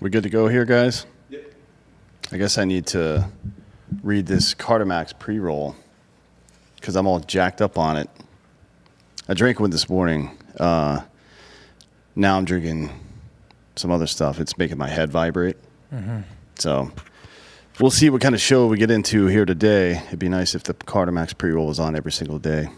We good to go here, guys? Yep. I guess I need to read this Carter Max pre-roll because I'm all jacked up on it. I drank one this morning. Now I'm drinking some other stuff. It's making my head vibrate. Mm-hmm. So we'll see what kind of show we get into here today. It'd be nice if the Carter Max pre-roll was on every single day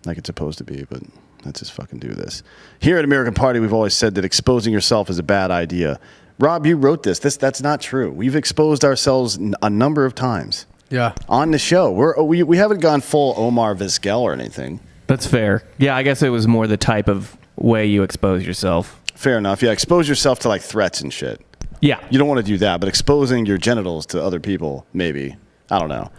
like it's supposed to be, but let's just fucking do this. Here at American Party, we've always said that exposing yourself is a bad idea. Rob, you wrote this. That's not true. We've exposed ourselves a number of times. Yeah. On the show. We haven't gone full Omar Vizquel or anything. That's fair. Yeah, I guess it was more the type of way you expose yourself. Fair enough. Yeah, expose yourself to like threats and shit. Yeah. You don't want to do that, but exposing your genitals to other people, maybe. I don't know.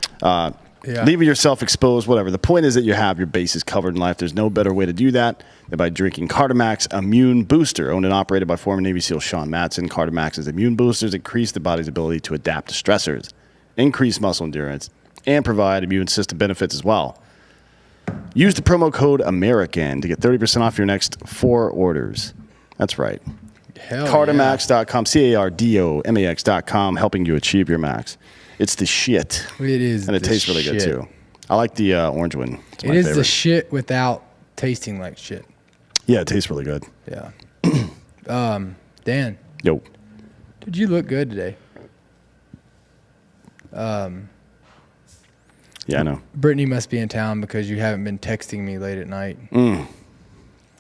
Leaving yourself exposed, whatever. The point is that you have your bases covered in life. There's no better way to do that than by drinking Carter Max Immune Booster, owned and operated by former Navy SEAL Sean Matson. Carter Max's immune boosters increase the body's ability to adapt to stressors, increase muscle endurance, and provide immune system benefits as well. Use the promo code AMERICAN to get 30% off your next 4 orders. That's right. CarterMax.com, CardoMax.com, helping you achieve your max. It's the shit. It is. And it tastes really good, too. I like the orange one. It's my favorite. The shit without tasting like shit. Yeah, it tastes really good. Yeah. Dan. Yo. Did you look good today? Yeah, I know. Brittany must be in town because you haven't been texting me late at night.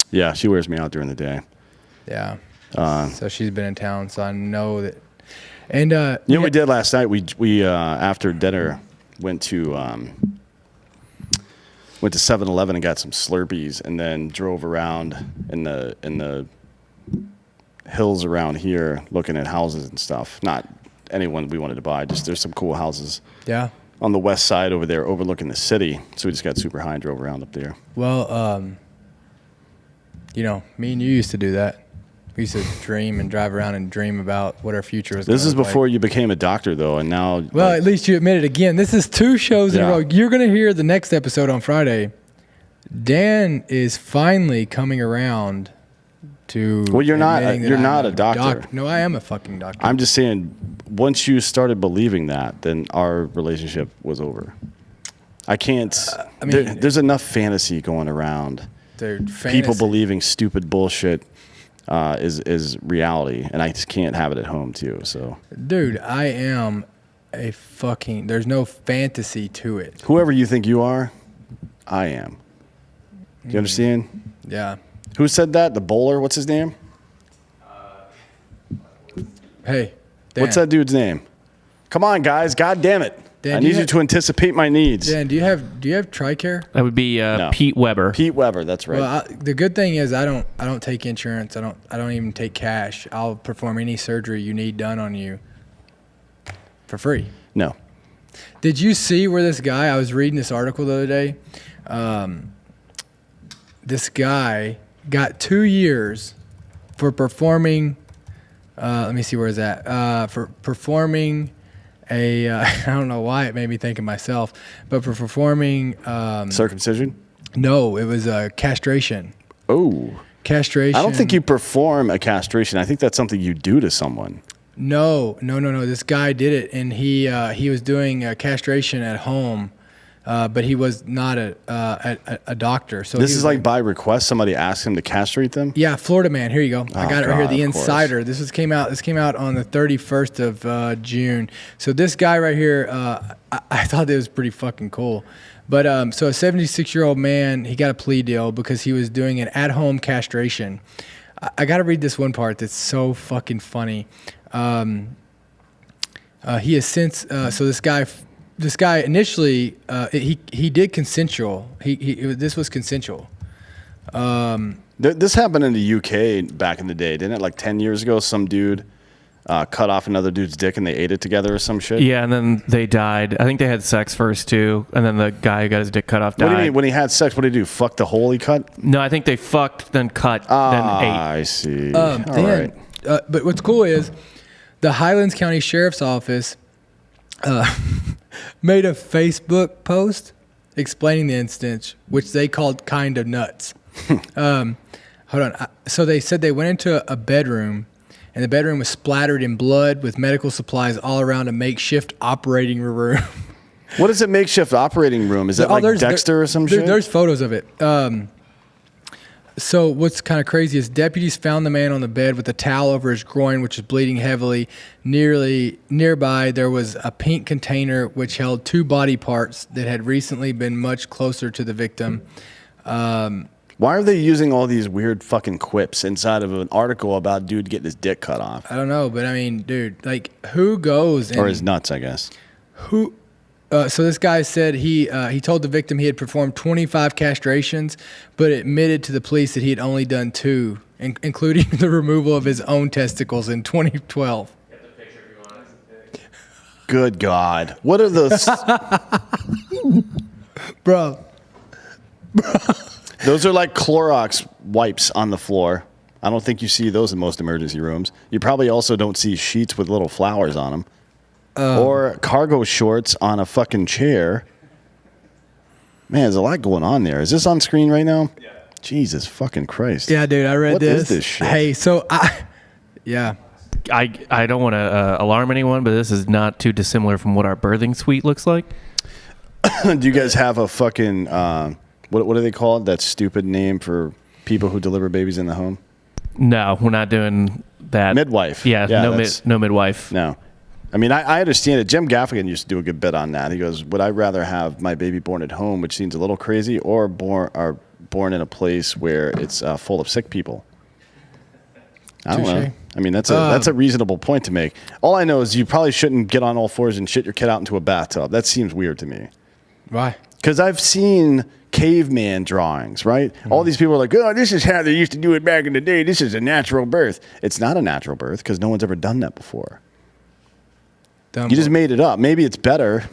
Yeah, she wears me out during the day. Yeah. So she's been in town, so I know that. And you know what we did last night? We after dinner went to 7-Eleven and got some Slurpees, and then drove around in the hills around here looking at houses and stuff. Not anyone we wanted to buy. Just there's some cool houses. Yeah. On the west side over there, overlooking the city. So we just got super high and drove around up there. Well, me and you used to do that. We used to dream and drive around and dream about what our future was. This is before you became a doctor, though, and now. Well, at least you admit it again. This is 2 shows in a row. You're going to hear the next episode on Friday. Dan is finally coming around to. Well, you're not a doctor. No, I am a fucking doctor. I'm just saying, once you started believing that, then our relationship was over. I can't. There's enough fantasy going around. Dude, people believing stupid bullshit. Is reality, and I just can't have it at home too. So, dude, I am a fucking. There's no fantasy to it. Whoever you think you are, I am. Do you understand? Yeah. Who said that? The bowler? What's his name? Hey, Dan. What's that dude's name? Come on, guys! God damn it! Dan, I need you to anticipate my needs. Dan, do you have TRICARE? That would be no. Pete Weber. Pete Weber, that's right. Well, the good thing is I don't take insurance. I don't even take cash. I'll perform any surgery you need done on you for free. No. Did you see where this guy? I was reading this article the other day. This guy got 2 years for performing. Let me see where is that for performing. I don't know why it made me think of myself, but for performing circumcision? No, it was castration. Oh, castration. I don't think you perform a castration. I think that's something you do to someone. No. This guy did it, and he was doing castration at home, but he was not a doctor. So this is like by request. Somebody asked him to castrate them. Yeah, Florida man. Here you go. I got it right here. The Insider. Course. This came out on the 31st of June. So this guy right here, I thought it was pretty fucking cool. But so a 76-year-old man, he got a plea deal because he was doing an at-home castration. I got to read this one part that's so fucking funny. He has since so this guy initially he did consensual. This was consensual. This happened in the UK back in the day, didn't it? Like 10 years ago, some dude cut off another dude's dick and they ate it together or some shit. Yeah, and then they died. I think they had sex first too, and then the guy who got his dick cut off died. What do you mean? When he had sex, what did he do? Fuck the hole he cut? No, I think they fucked, then cut, then ate. I see. All right. But what's cool is the Highlands County Sheriff's Office made a Facebook post explaining the incident, which they called kind of nuts. Hold on. So they said they went into a bedroom and the bedroom was splattered in blood with medical supplies all around a makeshift operating room. What is a makeshift operating room? Is that like Dexter or some shit? There's photos of it. So what's kind of crazy is deputies found the man on the bed with a towel over his groin, which was bleeding heavily. Nearby, there was a pink container which held 2 body parts that had recently been much closer to the victim. Why are they using all these weird fucking quips inside of an article about dude getting his dick cut off? I don't know, but I mean, dude, like, who goes and... Or his nuts, I guess. Who... So this guy said he told the victim he had performed 25 castrations, but admitted to the police that he had only done 2, including the removal of his own testicles in 2012. Get the picture if you want. Good God. What are those? Bro. Those are like Clorox wipes on the floor. I don't think you see those in most emergency rooms. You probably also don't see sheets with little flowers on them. Or cargo shorts on a fucking chair. Man, there's a lot going on there. Is this on screen right now? Yeah. Jesus fucking Christ. Yeah, dude, I read this. What is this shit? Hey, so yeah. I don't want to alarm anyone, but this is not too dissimilar from what our birthing suite looks like. Do you guys have a fucking, what do they call it? That stupid name for people who deliver babies in the home? No, we're not doing that. Midwife. Yeah, no midwife. No. I mean, I understand it. Jim Gaffigan used to do a good bit on that. He goes, would I rather have my baby born at home, which seems a little crazy, or born in a place where it's full of sick people? I don't know. I mean, that's a reasonable point to make. All I know is you probably shouldn't get on all fours and shit your kid out into a bathtub. That seems weird to me. Why? Because I've seen caveman drawings, right? Mm-hmm. All these people are like, oh, this is how they used to do it back in the day. This is a natural birth. It's not a natural birth because no one's ever done that before. You just made it up. Maybe it's better.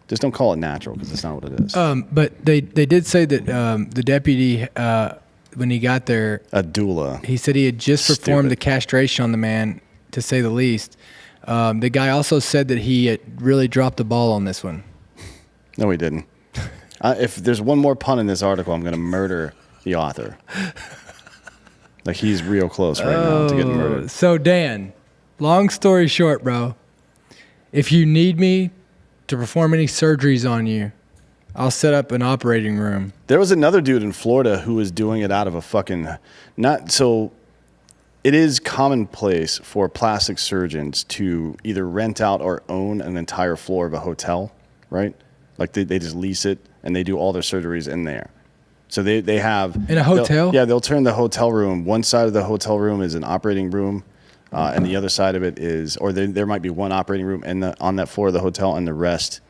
Just don't call it natural because it's not what it is. But they did say that the deputy, when he got there... A doula. He said he had just performed the castration on the man, to say the least. The guy also said that he had really dropped the ball on this one. No, he didn't. If there's one more pun in this article, I'm going to murder the author. Like, he's real close right now to getting murdered. So, Dan, long story short, bro, if you need me to perform any surgeries on you, I'll set up an operating room. There was another dude in Florida who was doing it out of a fucking... It is commonplace for plastic surgeons to either rent out or own an entire floor of a hotel, right? Like, they just lease it, and they do all their surgeries in there. So they have... In a hotel? They'll turn the hotel room... One side of the hotel room is an operating room, and the other side of it is... Or there might be one operating room on that floor of the hotel, and the rest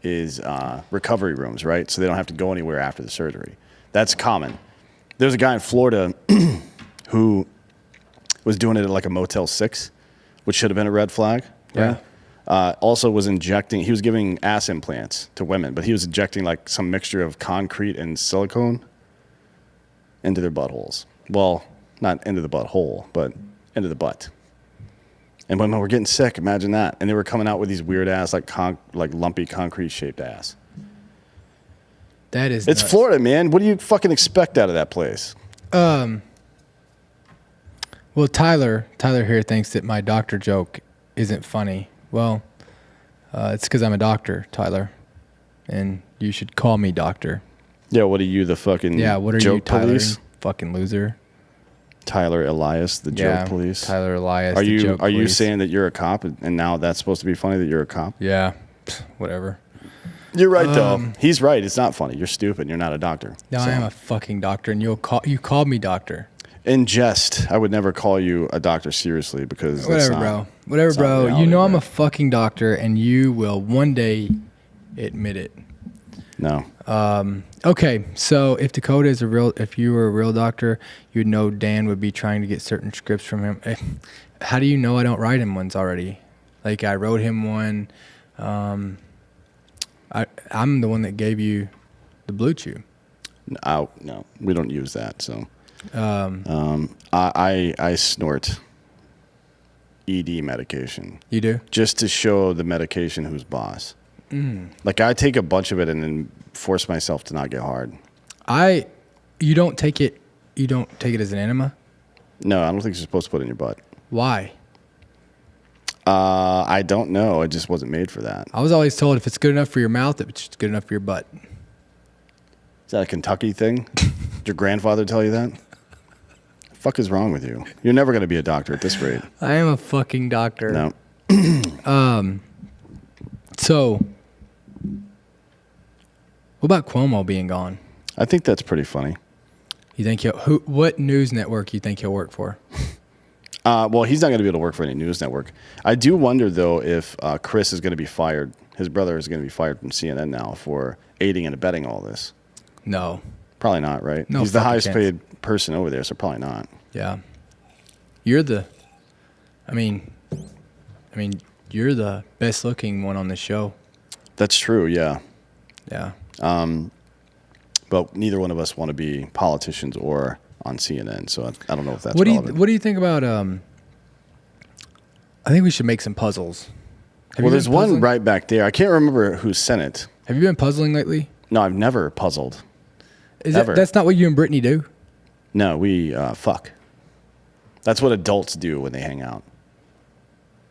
is recovery rooms, right? So they don't have to go anywhere after the surgery. That's common. There's a guy in Florida who was doing it at like a Motel 6, which should have been a red flag. Yeah. Right? Also was injecting... He was giving ass implants to women, but he was injecting like some mixture of concrete and silicone into their buttholes. Well, not into the butthole, but into the butt. And women were getting sick. Imagine that. And they were coming out with these weird ass, like lumpy concrete shaped ass. That is It's nuts. Florida, man. What do you fucking expect out of that place? Well, Tyler here thinks that my doctor joke isn't funny. Well, it's because I'm a doctor, Tyler, and you should call me doctor. Yeah, what are you, the fucking what are joke you, Tyler? police? Fucking loser. Tyler Elias, the joke police. Tyler Elias. Are the you joke you police. saying that you're a cop and now that's supposed to be funny that you're a cop? Yeah, whatever. You're right though. He's right. It's not funny. You're stupid. You're not a doctor. No, I am a fucking doctor, and you called me doctor. In jest, I would never call you a doctor seriously because whatever, bro. Whatever, bro. Reality, you know I'm bro. a fucking doctor, and you will one day admit it. No. Okay, so if if you were a real doctor, you'd know Dan would be trying to get certain scripts from him. How do you know I don't write him ones already? Like, I wrote him one. I'm the one that gave you the Blue Chew. No, we don't use that. So, I snort ED medication. You do? Just to show the medication who's boss. Like, I take a bunch of it and then force myself to not get hard. You don't take it as an enema? No, I don't think you're supposed to put it in your butt. Why? I don't know. It just wasn't made for that. I was always told if it's good enough for your mouth, it's good enough for your butt. Is that a Kentucky thing? Did your grandfather tell you that? The fuck is wrong with you? You're never going to be a doctor at this rate. I am a fucking doctor. No. So, what about Cuomo being gone? I think that's pretty funny. You think what news network you think he'll work for? Well, he's not going to be able to work for any news network. I do wonder, though, if Chris is going to be fired. His brother is going to be fired from CNN now for aiding and abetting all this. No. Probably not, right? No, he's the highest chance. paid person over there, so probably not. Yeah. You're the best looking one on the show. That's true, yeah. Yeah. But neither one of us want to be politicians or on CNN, so I don't know if that's What relevant. do you think about I think we should make some puzzles. Well, there's one right back there. I can't remember who sent it. Have you been puzzling lately? No, I've never puzzled. That's not what you and Brittany do? No, we fuck. That's what adults do when they hang out.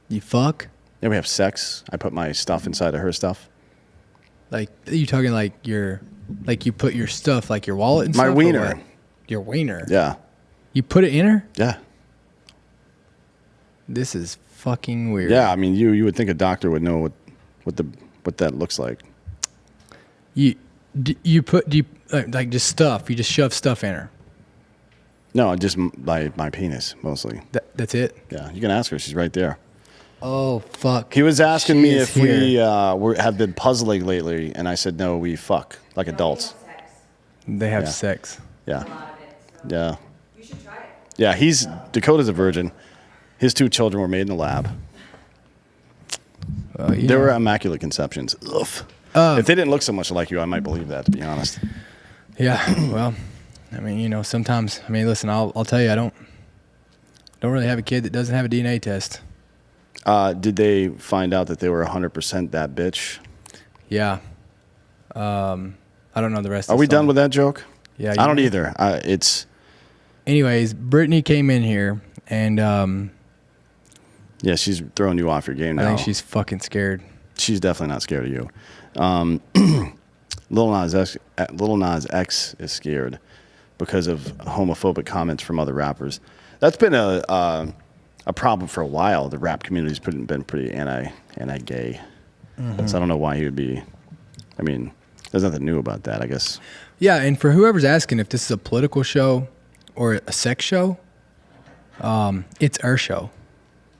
You fuck? Yeah, we have sex. I put my stuff inside of her stuff. Like, are you talking like you put your stuff, like your wallet and My stuff? wiener. Your wiener? Yeah. You put it in her? Yeah. This is fucking weird. Yeah, I mean, you would think a doctor would know what that looks like. You just stuff? You just shove stuff in her? No, just my penis mostly. That's it? Yeah, you can ask her. She's right there. Oh, fuck. He was asking She me is if here. we have been puzzling lately, and I said no, we fuck like adults. They have Yeah. sex. Yeah, A lot of it. So yeah, you should try it. yeah. Dakota's a virgin. His 2 children were made in the lab. They were immaculate conceptions. Ugh. If they didn't look so much like you, I might believe that, to be honest. Yeah, well, I mean, sometimes, listen, I'll tell you, I don't really have a kid that doesn't have a DNA test. Did they find out that they were 100% that bitch? Yeah. I don't know the rest Are of the we story. done with that joke? Yeah. I don't either. It's Anyways, Brittany came in here, and yeah, she's throwing you off your game now. I think she's fucking scared. She's definitely not scared of you. Lil Nas X is scared because of homophobic comments from other rappers. That's been a problem for a while. The rap community's been pretty anti-gay. Mm-hmm. So I don't know why he would be. I mean, there's nothing new about that, I guess. Yeah, and for whoever's asking if this is a political show or a sex show, it's our show.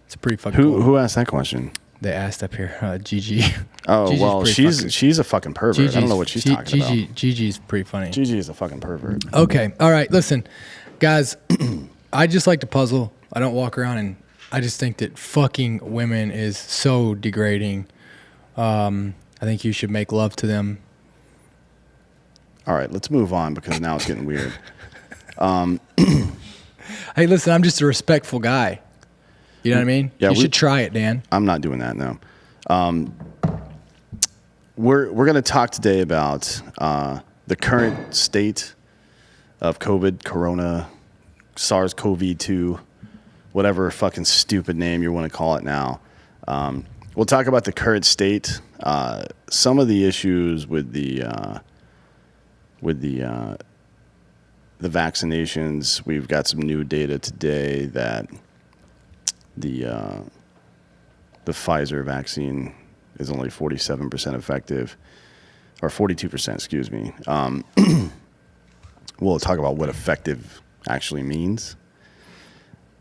It's pretty fucking cool. Who asked that question? They asked up here, Gigi. Oh, Gigi's well, pretty she's a fucking pervert. I don't know what she's talking about. Gigi's pretty funny. Gigi is a fucking pervert. Okay, all right, listen, guys, I just like to puzzle. I don't walk around, and I just think that fucking women is so degrading. I think you should make love to them. All right, let's move on because now it's getting weird. Hey, listen, I'm just a respectful guy. You know what I mean? Yeah, you should try it, Dan. I'm not doing that, no. We're going to talk today about the current state of COVID, Corona, SARS-CoV-2, whatever fucking stupid name you want to call it now. We'll talk about the current state, some of the issues with the vaccinations. We've got some new data today that the Pfizer vaccine is only 47% effective, or 42%, excuse me. We'll talk about what effective actually means,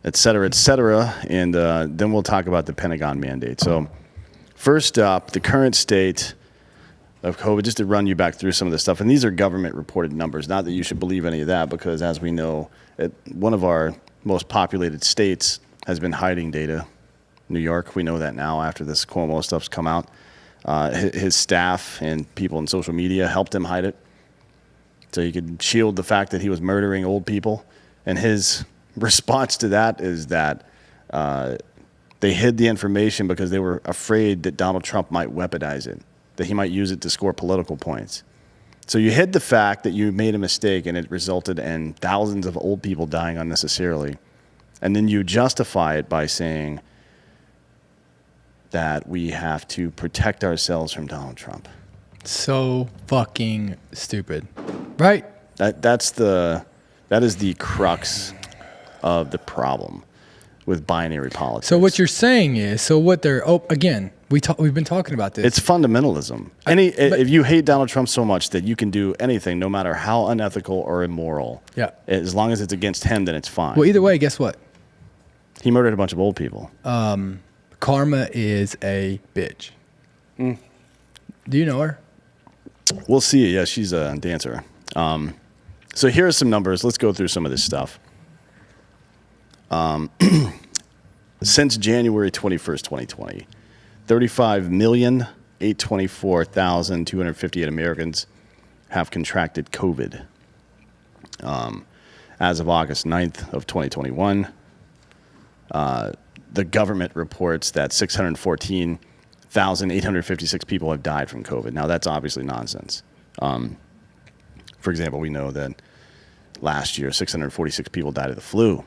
et cetera, and then we'll talk about the Pentagon mandate. So first up, the current state of COVID, just to run you back through some of this stuff. And these are government reported numbers, not that you should believe any of that, because as we know, one of our most populated states has been hiding data. New York, we know that now after this Cuomo stuff's come out. His staff and people in social media helped him hide it, so he could shield the fact that he was murdering old people. And his response to that is that they hid the information because they were afraid that Donald Trump might weaponize it, that he might use it to score political points. So you hid the fact that you made a mistake and it resulted in thousands of old people dying unnecessarily. And then you justify it by saying that we have to protect ourselves from Donald Trump. So fucking stupid, right? That is the crux of the problem with binary politics. So what you're saying is, again, we've been talking about this. It's fundamentalism. If you hate Donald Trump so much that you can do anything, no matter how unethical or immoral, yeah, as long as it's against him, then it's fine. Well, either way, guess what? He murdered a bunch of old people. Karma is a bitch. Do you know her? We'll see. Yeah, she's a dancer. So here are some numbers. Let's go through some of this stuff. Since January 21st, 2020, 35,824,258 Americans have contracted COVID. As of August 9th of 2021, the government reports that 614,856 people have died from COVID. Now, that's obviously nonsense. For example, we know that last year, 646 people died of the flu,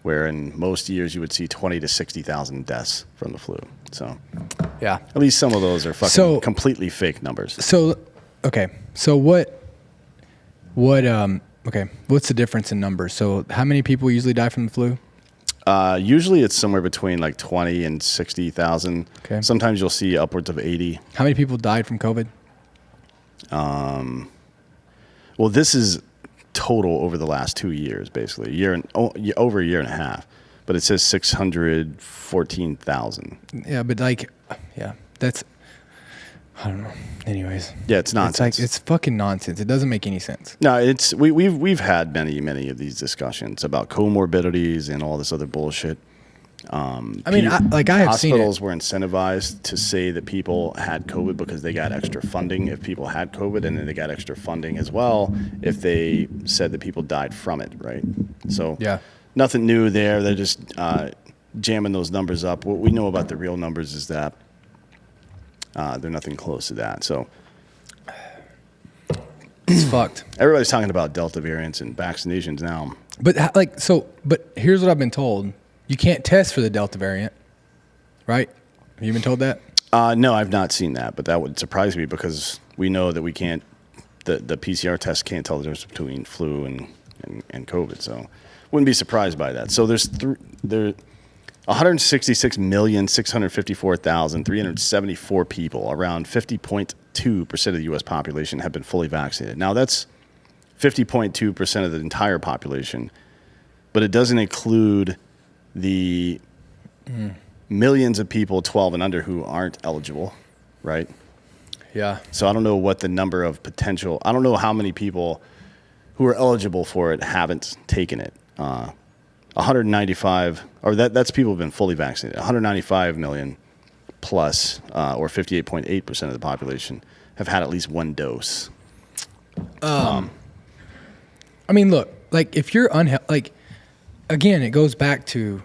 where in most years you would see 20 to 60,000 deaths from the flu. So, yeah, at least some of those are fucking completely fake numbers. So, okay. So what's the difference in numbers? So how many people usually die from the flu? Usually it's somewhere between like 20 and 60,000. Okay. Sometimes you'll see upwards of 80. How many people died from COVID? Well, this is total over the last 2 years, basically over a year and a half. But it says 614,000. Yeah, but that's, I don't know. Anyways. Yeah, it's nonsense. It's fucking nonsense. It doesn't make any sense. No, we've had many of these discussions about comorbidities and all this other bullshit. I have seen hospitals were incentivized to say that people had COVID because they got extra funding if people had COVID, and then they got extra funding as well if they said that people died from it, right? So yeah, nothing new there. They're just jamming those numbers up. What we know about the real numbers is that they're nothing close to that. So it's fucked. Everybody's talking about Delta variants and vaccinations now. But here's what I've been told. You can't test for the Delta variant, right? Have you been told that? No, I've not seen that, but that would surprise me because we know that we can't, the PCR test can't tell the difference between flu and COVID. So wouldn't be surprised by that. So there's 166,654,374 people, around 50.2% of the U.S. population have been fully vaccinated. Now that's 50.2% of the entire population, but it doesn't include the millions of people 12 and under who aren't eligible, right? Yeah. So I don't know what the number of I don't know how many people who are eligible for it haven't taken it. 195, or that's people who've been fully vaccinated. 195 million plus, or 58.8% of the population have had at least one dose. Look, if you're again, it goes back to,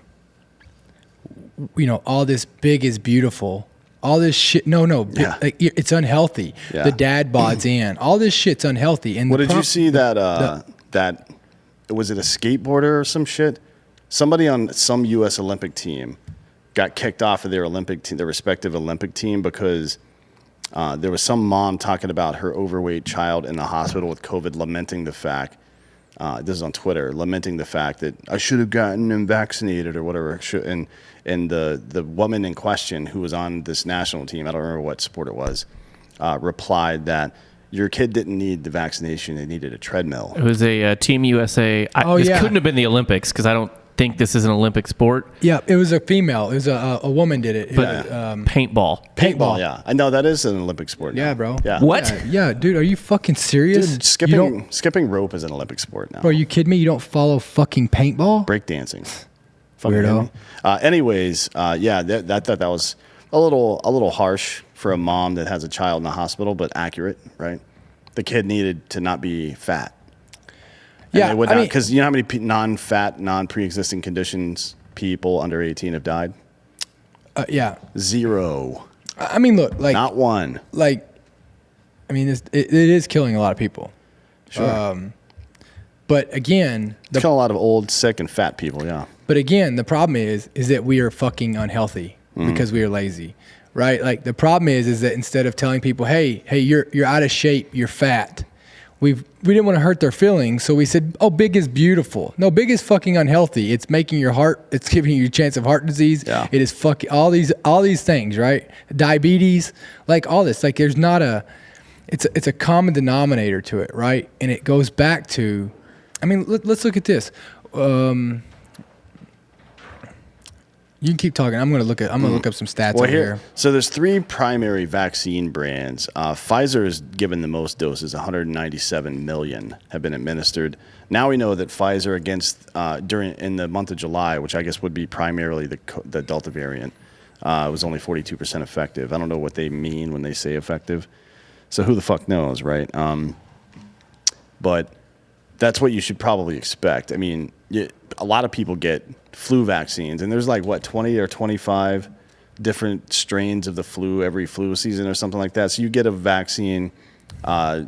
all this big is beautiful. All this shit. No. Yeah. It's unhealthy. Yeah. The dad bods in. All this shit's unhealthy. And what did you see that was it a skateboarder or some shit? Somebody on some U.S. Olympic team got kicked off of their respective Olympic team because there was some mom talking about her overweight child in the hospital with COVID, lamenting the fact. This is on Twitter, lamenting the fact that I should have gotten him vaccinated or whatever. And the woman in question who was on this national team, I don't remember what sport it was, replied that your kid didn't need the vaccination; they needed a treadmill. It was a Team USA. This couldn't have been the Olympics because I don't think this is an Olympic sport. Yeah, it was a female. It was a woman did it. But paintball. Paintball, yeah. I know that is an Olympic sport now. Yeah, bro. Yeah. What? Yeah, dude, are you fucking serious? Dude, skipping rope is an Olympic sport now. Bro, are you kidding me? You don't follow fucking paintball? Breakdancing. Weirdo. Anyways, I thought that was a little harsh for a mom that has a child in the hospital, but accurate, right? The kid needed to not be fat. And because you know how many non-fat, non-pre-existing conditions people under 18 have died? Yeah. 0. Look, not one. It is killing a lot of people. Sure. But again, Kill a lot of old, sick, and fat people. Yeah. But again, the problem is that we are fucking unhealthy because we are lazy, right? Like the problem is that instead of telling people, hey, you're out of shape, you're fat, we didn't want to hurt their feelings, so we said, oh, big is beautiful. No, big is fucking unhealthy. It's making your heart, it's giving you a chance of heart disease. Yeah. It is fucking all these things, right? Diabetes, like all this. Like there's not it's a common denominator to it, right? And it goes back to, I mean, let's look at this. You can keep talking. I'm gonna look up some stats over here. So there's 3 primary vaccine brands. Pfizer has given the most doses. 197 million have been administered. Now we know that Pfizer in the month of July, which I guess would be primarily the Delta variant, was only 42% effective. I don't know what they mean when they say effective. So who the fuck knows, right? But that's what you should probably expect. I mean, a lot of people get flu vaccines, and there's like, 20 or 25 different strains of the flu every flu season or something like that. So you get a vaccine.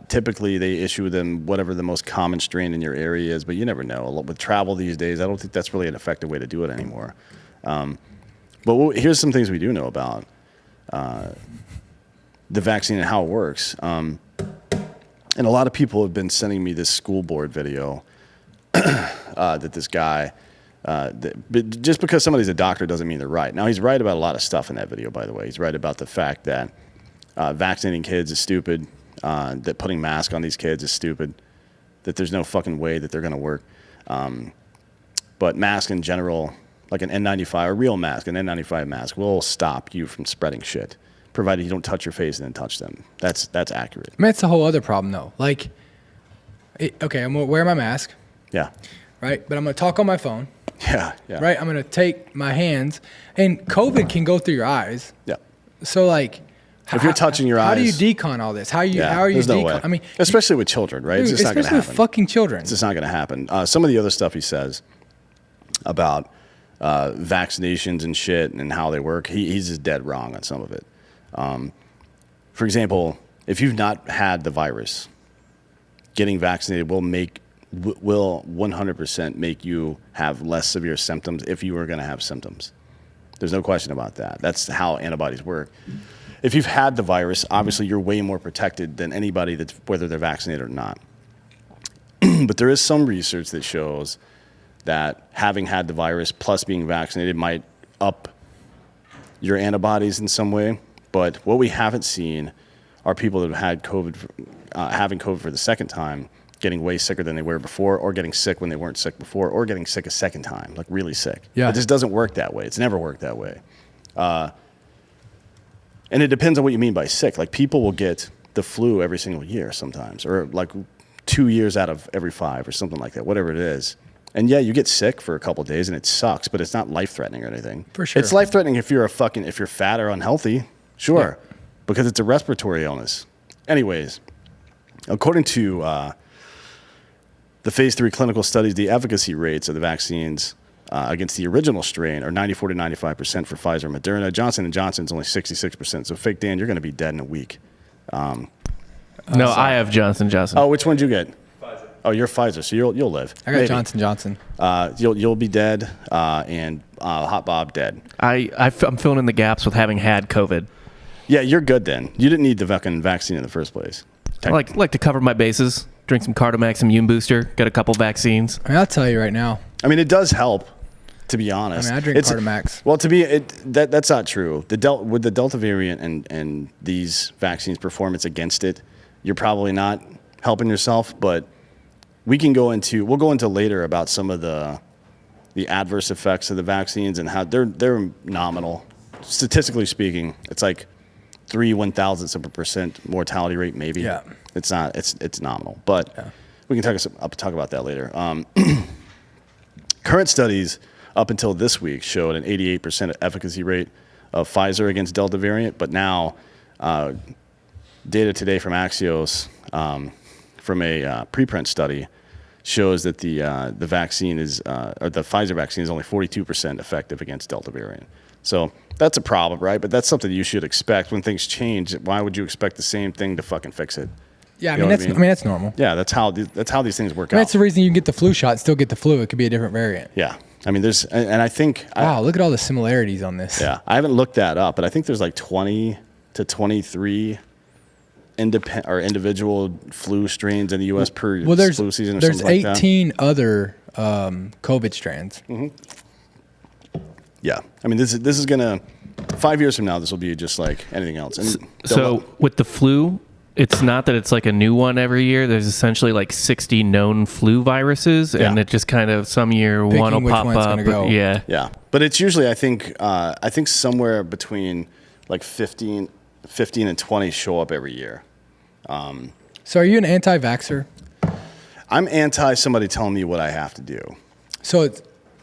Typically, they issue them whatever the most common strain in your area is, but you never know. With travel these days, I don't think that's really an effective way to do it anymore. But here's some things we do know about the vaccine and how it works. And a lot of people have been sending me this school board video that this guy, but just because somebody's a doctor doesn't mean they're right. Now, he's right about a lot of stuff in that video, by the way. He's right about the fact that vaccinating kids is stupid, that putting masks on these kids is stupid, that there's no fucking way that they're going to work. But masks in general, like an N95, a real mask, an N95 mask, will stop you from spreading shit, provided you don't touch your face and then touch them. That's accurate. I mean, that's a whole other problem, though. Like, okay, I'm going to wear my mask. Yeah. Right? But I'm going to talk on my phone. Yeah. Right? I'm going to take my hands. And COVID can go through your eyes. Yeah. So, like, if you're touching your eyes. How do you decon all this? How are you there's no way. I mean, especially with children, right? Dude, it's just not going to happen. Especially with fucking children. It's just not going to happen. Some of the other stuff he says about vaccinations and shit and how they work, he's just dead wrong on some of it. For example, if you've not had the virus, getting vaccinated will 100% make you have less severe symptoms if you are going to have symptoms. There's no question about that. That's how antibodies work. If you've had the virus, obviously you're way more protected than anybody whether they're vaccinated or not. But there is some research that shows that having had the virus plus being vaccinated might up your antibodies in some way. But what we haven't seen are people that have had COVID, having COVID for the second time, getting way sicker than they were before, or getting sick when they weren't sick before, or getting sick a second time, like really sick. Yeah. It just doesn't work that way. It's never worked that way. And it depends on what you mean by sick. Like, people will get the flu every single year sometimes, or like 2 years out of every 5 or something like that, whatever it is. And yeah, you get sick for a couple of days and it sucks, but it's not life-threatening or anything. For sure. It's life-threatening if you're fat or unhealthy, sure, because it's a respiratory illness. Anyways, according to the phase 3 clinical studies, the efficacy rates of the vaccines against the original strain are 94 to 95% for Pfizer and Moderna. Johnson & Johnson's only 66%. So, fake Dan, you're going to be dead in a week. No, I have Johnson & Johnson. Oh, which one did you get? Pfizer. Oh, you're Pfizer, so you'll live. I got Johnson & Johnson. You'll be dead, and Hot Bob dead. I'm filling in the gaps with having had COVID. Yeah, you're good then. You didn't need the fucking vaccine in the first place. I like to cover my bases. Drink some Cardomax Immune Booster. Get a couple vaccines. I mean, I'll tell you right now. I mean, it does help, to be honest. I mean, I drink Cardomax. Well, that's not true. With the Delta variant and these vaccines' performance against it, you're probably not helping yourself. But we'll go into later about some of the adverse effects of the vaccines and how they're nominal. Statistically speaking, it's like 0.003% mortality rate, maybe. Yeah. It's not. It's nominal, but we can talk about that later. Current studies up until this week showed an 88% efficacy rate of Pfizer against Delta variant, but now data today from Axios from a preprint study shows that the vaccine or the Pfizer vaccine is only 42% effective against Delta variant. So that's a problem, right? But that's something you should expect when things change. Why would you expect the same thing to fucking fix it? Yeah, I You mean know that's what that's normal. Yeah, that's how these things work That's out. the reason you can get the flu shot and still get the flu. It could be a different variant. Yeah, I mean and I think Wow, look at all the similarities on this. yeah, I haven't looked that up, but I think there's like 20 to 23 individual flu strains in the U.S. per flu season or there's something like that. 18 other COVID strands. Yeah, I mean this is gonna 5 years from now this will be just like anything else. And So with the flu, it's not that it's like a new one every year. There's essentially like 60 known flu viruses, and Yeah. it just kind of some year one will which pop one's up. gonna go. Yeah. yeah, but it's usually I think somewhere between like 15 and 20 show up every year. So are you an anti-vaxxer? I'm anti somebody telling me what I have to do. So it's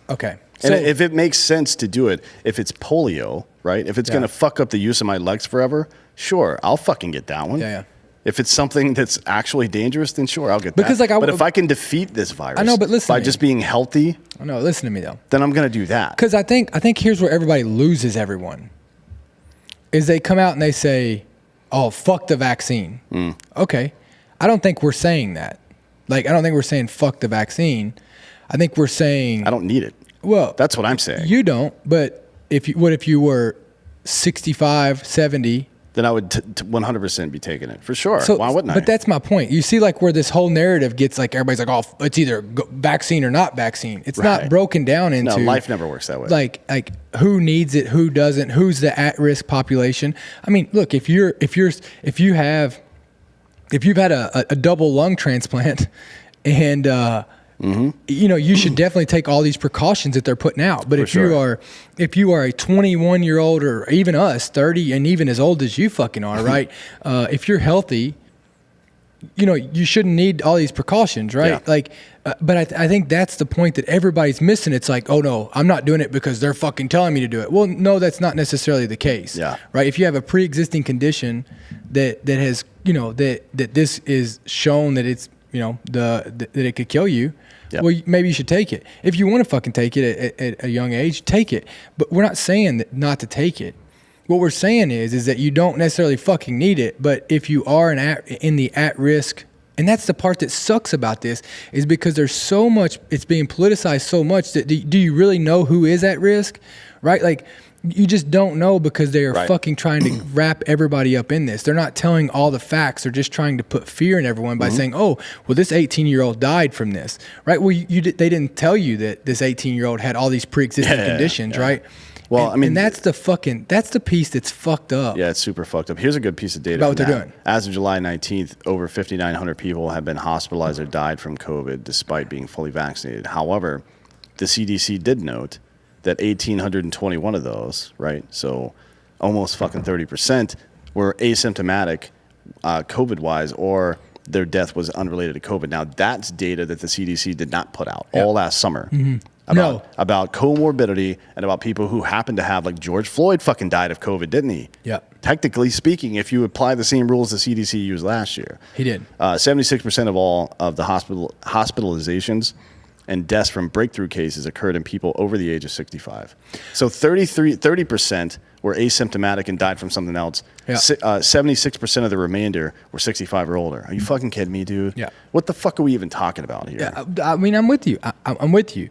okay. So And if it makes sense to do it, if it's polio, right? If it's Yeah. going to fuck up the use of my legs forever, sure, I'll fucking get that one. Yeah. If it's something that's actually dangerous, then sure, I'll get Because, that. like, but if I can defeat this virus I know, but listen by to me. just being healthy, I know, listen to me though. then I'm going to do that. Because I think here's where everybody loses everyone. Is they come out and they say, "Oh, fuck the vaccine." Okay, I don't think we're saying that. Like, I don't think we're saying fuck the vaccine. I think we're saying I don't need it. well, That's what I'm saying. you don't. But what if you were 65, 70? Then I would 100% be taking it for sure. So, Why wouldn't I? But that's my point. You see, like, where this whole narrative gets like everybody's like, "Oh, it's either vaccine or not vaccine." It's not Right. broken down into no, life never works that way. like who needs it, who doesn't, who's the at-risk population. I mean, look, if you've had a double lung transplant and you should definitely take all these precautions that they're putting out. But if you are a 21-year-old or even us 30 and even as old as you fucking are, right? If you're healthy, you shouldn't need all these precautions, right? Yeah. Like, but I think that's the point that everybody's missing. It's like, oh no, I'm not doing it because they're fucking telling me to do it. Well, no, that's not necessarily the case. Yeah. Right. If you have a pre-existing condition that has, that this is shown that it's, that it could kill you. Yep. Well, maybe you should take it. If you want to fucking take it at a young age, take it. But we're not saying that not to take it. What we're saying is that you don't necessarily fucking need it. But if you are in the at-risk, and that's the part that sucks about this, is because there's so much, it's being politicized so much that do you really know who is at risk, right? Like, you just don't know because they are Right. fucking trying to wrap everybody up in this. They're not telling all the facts. They're just trying to put fear in everyone by saying, "Oh, well, this 18-year-old died from this," right? Well, they didn't tell you that this 18-year-old had all these pre-existing conditions, right? Well, I mean, and that's the piece that's fucked up. Yeah, it's super fucked up. Here's a good piece of data About what from they're that. doing. As of July 19th, over 5,900 people have been hospitalized or died from COVID despite being fully vaccinated. However, the CDC did note that 1,821 of those, right, so almost fucking 30%, were asymptomatic COVID-wise, or their death was unrelated to COVID. Now, that's data that the CDC did not put out all last summer. About comorbidity and about people who happen to have, like George Floyd fucking died of COVID, didn't he? Yeah. Technically speaking, if you apply the same rules the CDC used last year. He did. 76% of all of the hospitalizations and deaths from breakthrough cases occurred in people over the age of 65. So 30% were asymptomatic and died from something else. Yeah. 76% of the remainder were 65 or older. Are you fucking kidding me, dude? Yeah. What the fuck are we even talking about here? Yeah, I mean, I'm with you. I'm with you.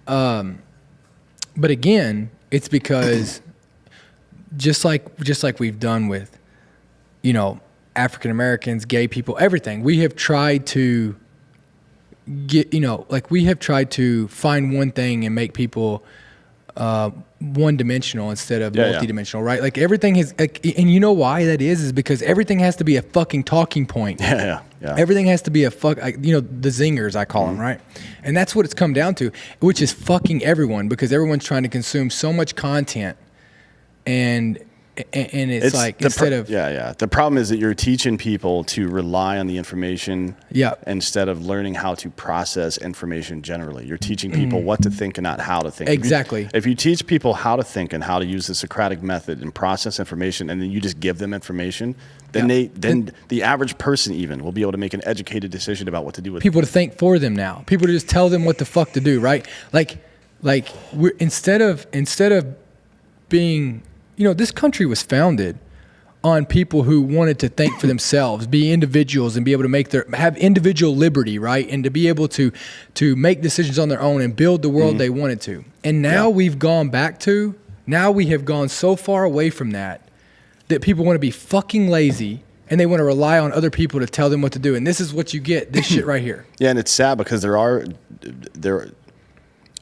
But again, it's because just like we've done with, African Americans, gay people, everything, we have tried to get, we have tried to find one thing and make people one-dimensional instead of multi-dimensional, right? Like, everything is, and you know why that is because everything has to be a fucking talking point. Yeah. Everything has to be a the zingers, I call them, right? And that's what it's come down to, which is fucking everyone, because everyone's trying to consume so much content, and it's like instead of the problem is that you're teaching people to rely on the information instead of learning how to process information generally. You're teaching people what to think and not how to think. Exactly. If you teach people how to think and how to use the Socratic method and process information, and then you just give them information, then the average person even will be able to make an educated decision about what to do with people to think for them now. People to just tell them what the fuck to do, right? Like we're instead of being, this country was founded on people who wanted to think for themselves, be individuals, and be able to have individual liberty, right? And to be able to make decisions on their own and build the world they wanted to. And now we have gone so far away from that people want to be fucking lazy and they want to rely on other people to tell them what to do. And this is what you get, this shit right here. Yeah, and it's sad because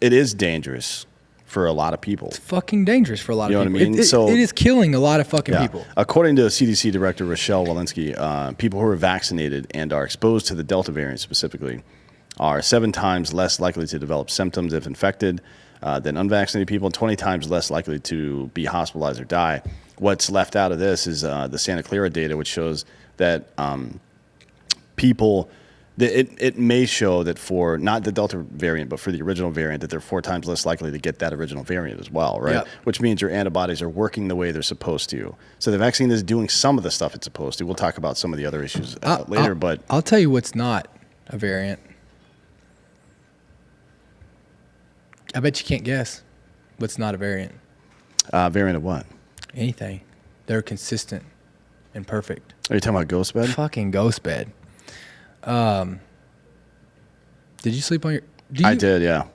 it is dangerous for a lot of people. It's fucking dangerous for a lot of people. You know what I mean? It is killing a lot of fucking people. According to CDC Director Rochelle Walensky, people who are vaccinated and are exposed to the Delta variant specifically are 7 times less likely to develop symptoms if infected than unvaccinated people, and 20 times less likely to be hospitalized or die. What's left out of this is the Santa Clara data, which shows that people... It may show that for not the Delta variant, but for the original variant, that they're 4 times less likely to get that original variant as well, right? Yep. Which means your antibodies are working the way they're supposed to. So the vaccine is doing some of the stuff it's supposed to. We'll talk about some of the other issues later, but... I'll tell you what's not a variant. I bet you can't guess what's not a variant. Variant of what? Anything. They're consistent and perfect. Are you talking about ghost bed? Fucking ghost bed. Did you sleep on your... I did, yeah.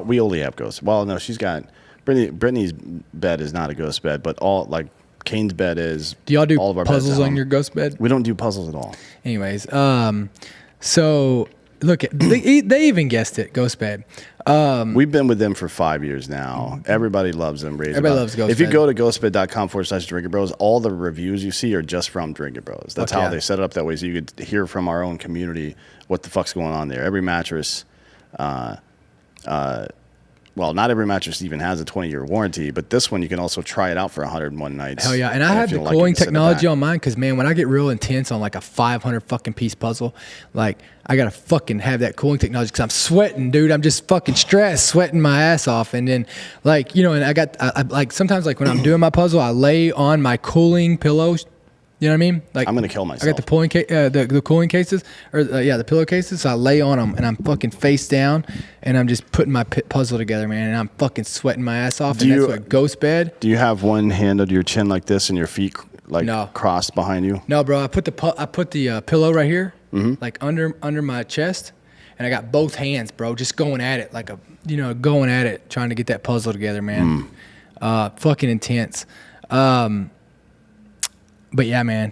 We only have ghosts. Well, no, she's got... Brittany's bed is not a ghost bed, but all, like, Kane's bed is... Do y'all do all of our puzzles on your ghost bed? We don't do puzzles at all. Anyways, so, look, they even guessed it, ghost bed. We've been with them for 5 years now. Everybody loves them. Everybody loves Ghost If you Bed. go to ghostbed.com/Drinking Bros, all the reviews you see are just from Drinking Bros. That's how they set it up that way, so you could hear from our own community what the fuck's going on there. Every mattress, well, not every mattress even has a 20-year warranty, but this one you can also try it out for 101 nights. Hell yeah. And I have the cooling technology on mine because, man, when I get real intense on like a 500 fucking piece puzzle, like I got to fucking have that cooling technology because I'm sweating, dude. I'm just fucking stressed, sweating my ass off. And then, like, you know, and I like sometimes, like when I'm doing my puzzle, I lay on my cooling pillows. You know what I mean? Like, I'm gonna kill myself. I got the cooling cases, or the pillowcases. So I lay on them and I'm fucking face down, and I'm just putting my puzzle together, man. And I'm fucking sweating my ass off. That's what ghost bed. Do you have one hand under your chin like this, and your feet like crossed behind you? No, bro. I put the pillow right here, like under my chest, and I got both hands, bro, just going at it going at it, trying to get that puzzle together, man. Fucking intense. But yeah, man.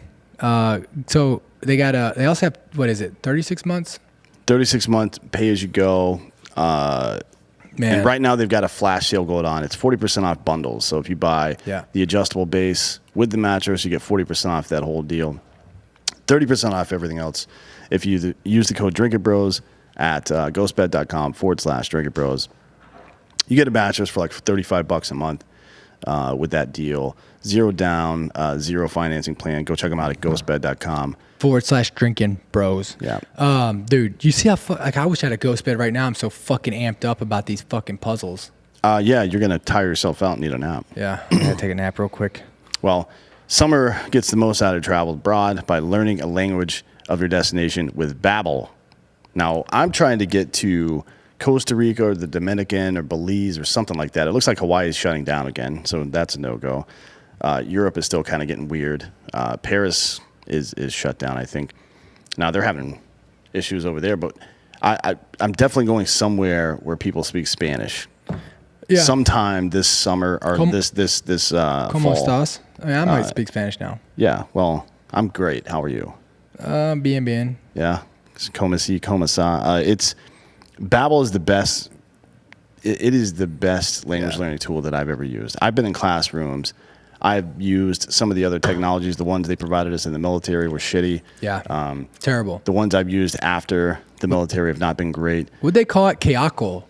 So they got they also have, what is it, 36 months? 36 months pay as you go. Man. And right now they've got a flash sale going on. It's 40% off bundles. So if you buy the adjustable base with the mattress, you get 40% off that whole deal. 30% off everything else if you use the code DrinkItBros at ghostbed.com/DrinkItBros. You get a mattress for like $35 a month with that deal. 0 down, 0 financing plan. Go check them out at ghostbed.com /drinking bros. Yeah. Dude, you see how I wish I had a ghost bed right now. I'm so fucking amped up about these fucking puzzles. Yeah, you're gonna tire yourself out and need a nap. Yeah, I gotta take a nap real quick. Well, summer gets the most out of travel abroad by learning a language of your destination with Babbel. Now, I'm trying to get to Costa Rica or the Dominican or Belize or something like that. It looks like Hawaii is shutting down again, so that's a no-go. Europe is still kind of getting weird. Paris is shut down, I think. Now, they're having issues over there, but I'm definitely going somewhere where people speak Spanish. Yeah. Sometime this summer or this ¿Cómo fall. estás? I mean, I might speak Spanish now. Yeah, well, I'm great. How are you? Bien. Yeah. Como si, como sa. Babbel is the best. It is the best language learning tool that I've ever used. I've been in classrooms. I've used some of the other technologies. The ones they provided us in the military were shitty. Yeah. Terrible. The ones I've used after the military have not been great. Would they call it Keako?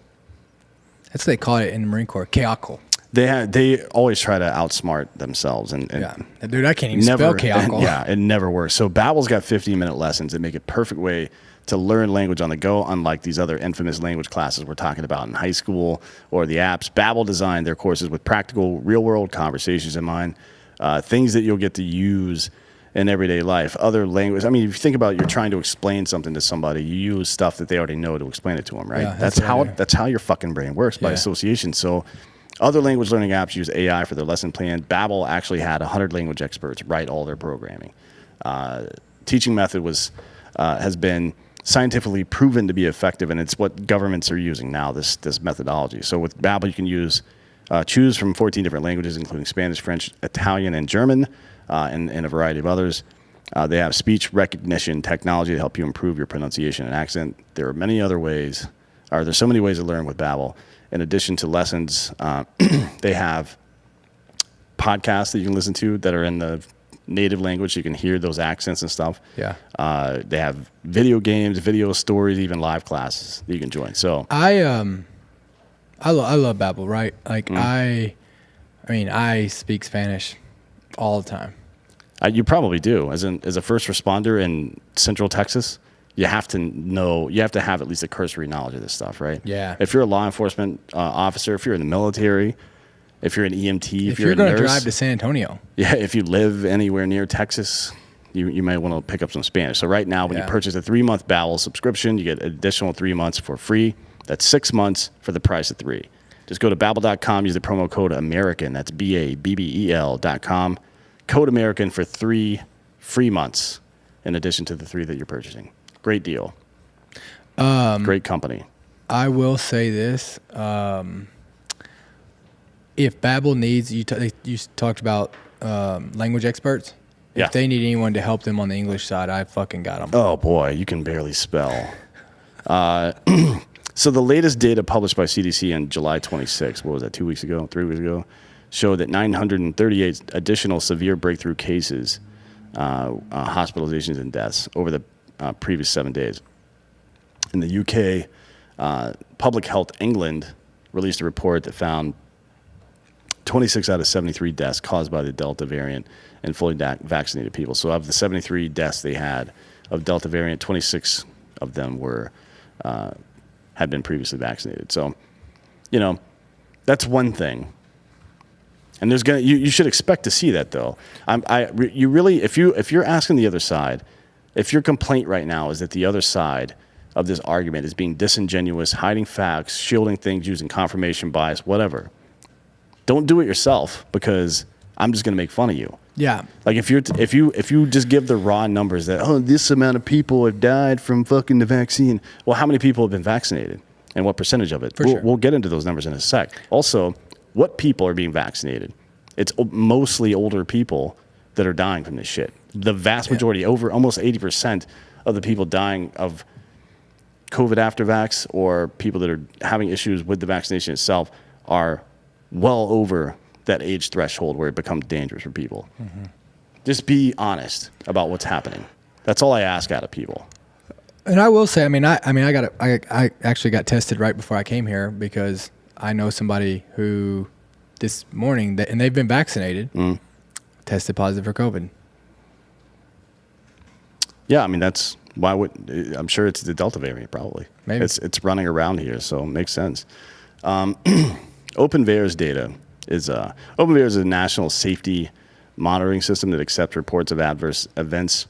That's what they call it in the Marine Corps. Keako. They always try to outsmart themselves. And Dude, I can't even spell Keako. Yeah, it never works. So Babbel's got 15-minute lessons that make it a perfect way to learn language on the go, unlike these other infamous language classes we're talking about in high school or the apps. Babbel designed their courses with practical, real-world conversations in mind, things that you'll get to use in everyday life. Other language. I mean, if you think about you're trying to explain something to somebody, you use stuff that they already know to explain it to them, right? Yeah, that's how your fucking brain works by association. So Other language learning apps use AI for their lesson plan. Babbel actually had 100 language experts write all their programming. Teaching method has been scientifically proven to be effective, and it's what governments are using now, this methodology. So with Babbel, you can choose from 14 different languages, including Spanish, French, Italian, and German, and a variety of others. They have speech recognition technology to help you improve your pronunciation and accent. There are many other ways, or there's so many ways to learn with Babbel. In addition to lessons, they have podcasts that you can listen to that are in the native language. So you can hear those accents and stuff. Yeah. They have video games, video stories, even live classes that you can join. So I love Babbel, right? Like I mean, I speak Spanish all the time. You probably do. As a first responder in Central Texas, you have to have at least a cursory knowledge of this stuff, right? Yeah. If you're a law enforcement officer, if you're in the military, if you're an EMT, If you're going to nurse, drive to San Antonio. yeah, if you live anywhere near Texas, you might want to pick up some Spanish. So right now, when you purchase a 3-month Babbel subscription, you get an additional 3 months for free. That's 6 months for the price of 3. Just go to Babbel.com, use the promo code American. That's BABBEL.com. Code American for 3 free months in addition to the 3 that you're purchasing. Great deal. Great company. I will say this. If Babbel needs, you talked about language experts. Yeah. If they need anyone to help them on the English side, I fucking got them. Oh, boy, you can barely spell. So the latest data published by CDC on July 26, what was that, 2 weeks ago, 3 weeks ago, showed that 938 additional severe breakthrough cases, hospitalizations, and deaths over the previous 7 days. In the UK, Public Health England released a report that found 26 out of 73 deaths caused by the Delta variant in fully vaccinated people. So of the 73 deaths they had of Delta variant, 26 of them had been previously vaccinated. So, that's one thing. And you should expect to see that, though. If you're asking the other side, if your complaint right now is that the other side of this argument is being disingenuous, hiding facts, shielding things, using confirmation bias, whatever, don't do it yourself, because I'm just going to make fun of you. Yeah. Like if you just give the raw numbers that this amount of people have died from fucking the vaccine. Well, how many people have been vaccinated, and what percentage of it? We'll get into those numbers in a sec. Also, what people are being vaccinated? It's mostly older people that are dying from this shit. The vast majority, over almost 80% of the people dying of COVID after vax, or people that are having issues with the vaccination itself, are well over that age threshold where it becomes dangerous for people. Mm-hmm. Just be honest about what's happening. That's all I ask out of people. And I will say, I actually got tested right before I came here, because I know somebody who this morning, and they've been vaccinated, tested positive for COVID. Yeah, that's why I'm sure it's the Delta variant, probably. Maybe. It's running around here, so it makes sense. OpenVAERS data is OpenVAERS is a national safety monitoring system that accepts reports of adverse events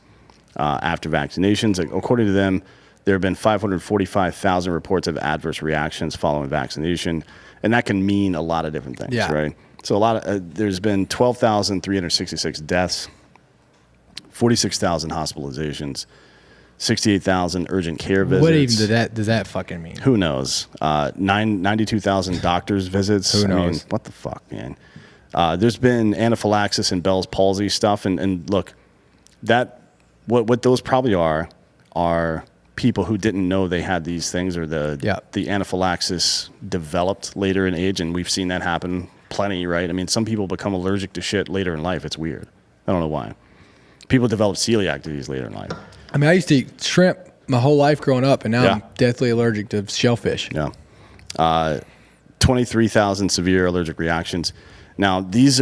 after vaccinations. According to them, there have been 545,000 reports of adverse reactions following vaccination, and that can mean a lot of different things, right? So there's been 12,366 deaths, 46,000 hospitalizations, 68,000 urgent care visits. What even does that fucking mean? Who knows? 92,000 doctors visits. Who knows? What the fuck, man? There's been anaphylaxis and Bell's palsy stuff, and look, what those probably are people who didn't know they had these things, or the anaphylaxis developed later in age, and we've seen that happen plenty, right? Some people become allergic to shit later in life. It's weird. I don't know why. People develop celiac disease later in life. I used to eat shrimp my whole life growing up, and now I'm deathly allergic to shellfish. Yeah. 23,000 severe allergic reactions. Now, these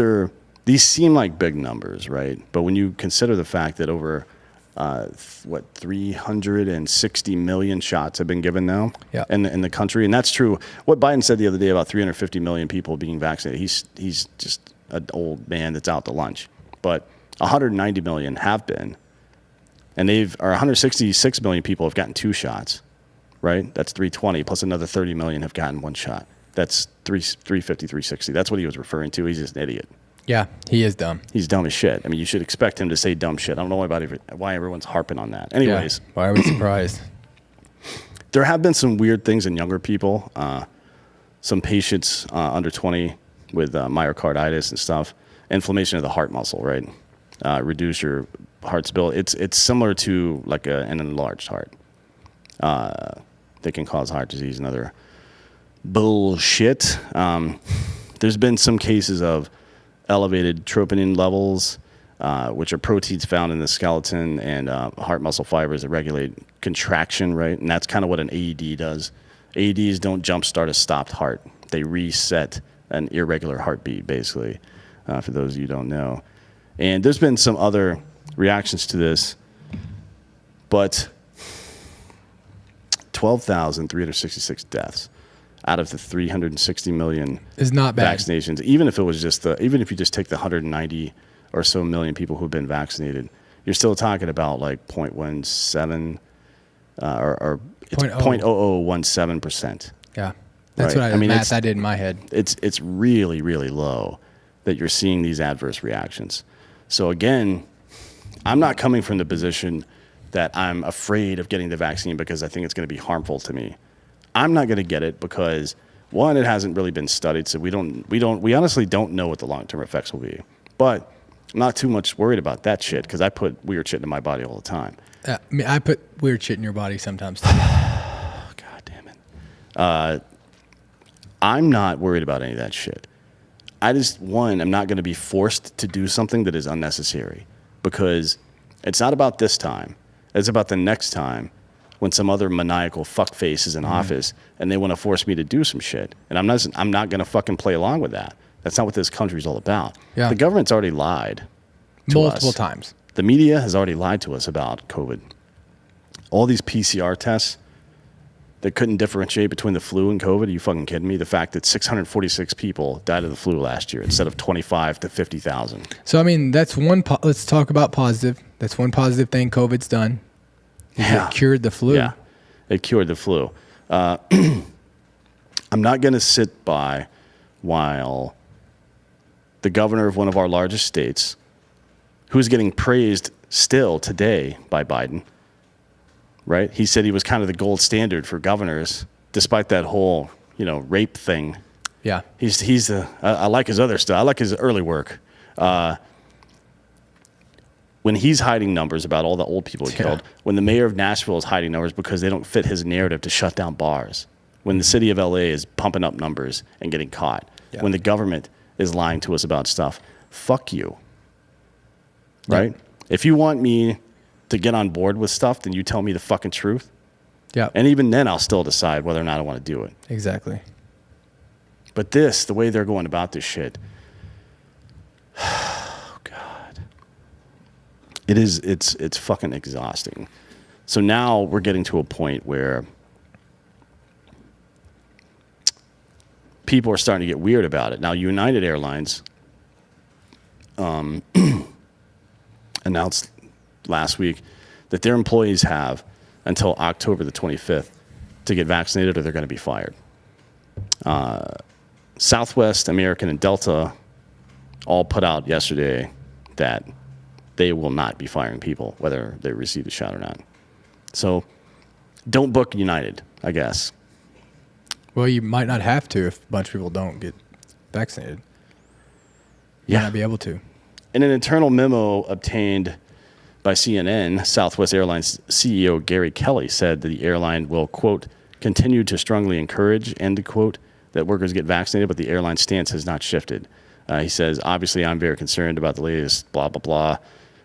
seem like big numbers, right? But when you consider the fact that over 360 million shots have been given now in the country, and that's true. What Biden said the other day about 350 million people being vaccinated, he's just an old man that's out to lunch. But 190 million have been, and 166 million people have gotten 2 shots, right? That's 320, plus another 30 million have gotten 1 shot. That's 350, 360. That's what he was referring to. He's just an idiot. Yeah, he is dumb. He's dumb as shit. I mean, you should expect him to say dumb shit. I don't know why everyone's harping on that. Anyways. Yeah. Why are we surprised? There have been some weird things in younger people. Some patients under 20 with myocarditis and stuff. Inflammation of the heart muscle, right? Reduce your heart's ability. It's similar to like an enlarged heart. They can cause heart disease and other bullshit. There's been some cases of elevated troponin levels, which are proteins found in the skeleton and heart muscle fibers that regulate contraction, right? And that's kind of what an AED does. AEDs don't jumpstart a stopped heart. They reset an irregular heartbeat, basically, for those of you who don't know. And there's been some other reactions to this, but 12,366 deaths out of the 360 million is not bad. Vaccinations. Even if it was even if you just take the 190 or so million people who've been vaccinated, you're still talking about like 0.17 or it's 0.0017%. Yeah, that's right? what math I did in my head. It's really, really low that you're seeing these adverse reactions. So again, I'm not coming from the position that I'm afraid of getting the vaccine because I think it's going to be harmful to me. I'm not going to get it because, one, it hasn't really been studied, so we honestly don't know what the long-term effects will be. But I'm not too much worried about that shit because I put weird shit in my body all the time. I put weird shit in your body sometimes too. God damn it. I'm not worried about any of that shit. I just, one, I'm not going to be forced to do something that is unnecessary because it's not about this time. It's about the next time when some other maniacal fuckface is in office and they want to force me to do some shit. And I'm not going to fucking play along with that. That's not what this country's all about. Yeah. The government's already lied to multiple us. times. The media has already lied to us about COVID. All these PCR tests that couldn't differentiate between the flu and COVID. Are you fucking kidding me? The fact that 646 people died of the flu last year instead of 25 to 50,000. So, I mean, that's one, let's talk about positive. That's one positive thing COVID's done. It cured the flu. Yeah, it cured the flu. I'm not going to sit by while the governor of one of our largest states, who's getting praised still today by Biden, right? He said he was kind of the gold standard for governors, despite that whole, rape thing. Yeah. I like his other stuff. I like his early work. When he's hiding numbers about all the old people he killed, when the mayor of Nashville is hiding numbers because they don't fit his narrative to shut down bars, when the city of LA is pumping up numbers and getting caught, when the government is lying to us about stuff, fuck you. Right? If you want me to get on board with stuff, then you tell me the fucking truth. Yeah. And even then, I'll still decide whether or not I want to do it. Exactly. But the way they're going about this shit, oh God, it's fucking exhausting. So now we're getting to a point where people are starting to get weird about it. Now, United Airlines announced last week that their employees have until October the 25th to get vaccinated or they're going to be fired. Southwest, American, and Delta all put out yesterday that they will not be firing people, whether they receive the shot or not. So don't book United, I guess. Well, you might not have to if a bunch of people don't get vaccinated. You might not be able to. In an internal memo obtained by CNN, Southwest Airlines CEO Gary Kelly said that the airline will, quote, continue to strongly encourage, end quote, that workers get vaccinated, but the airline stance has not shifted. He says, obviously, I'm very concerned about the latest blah, blah,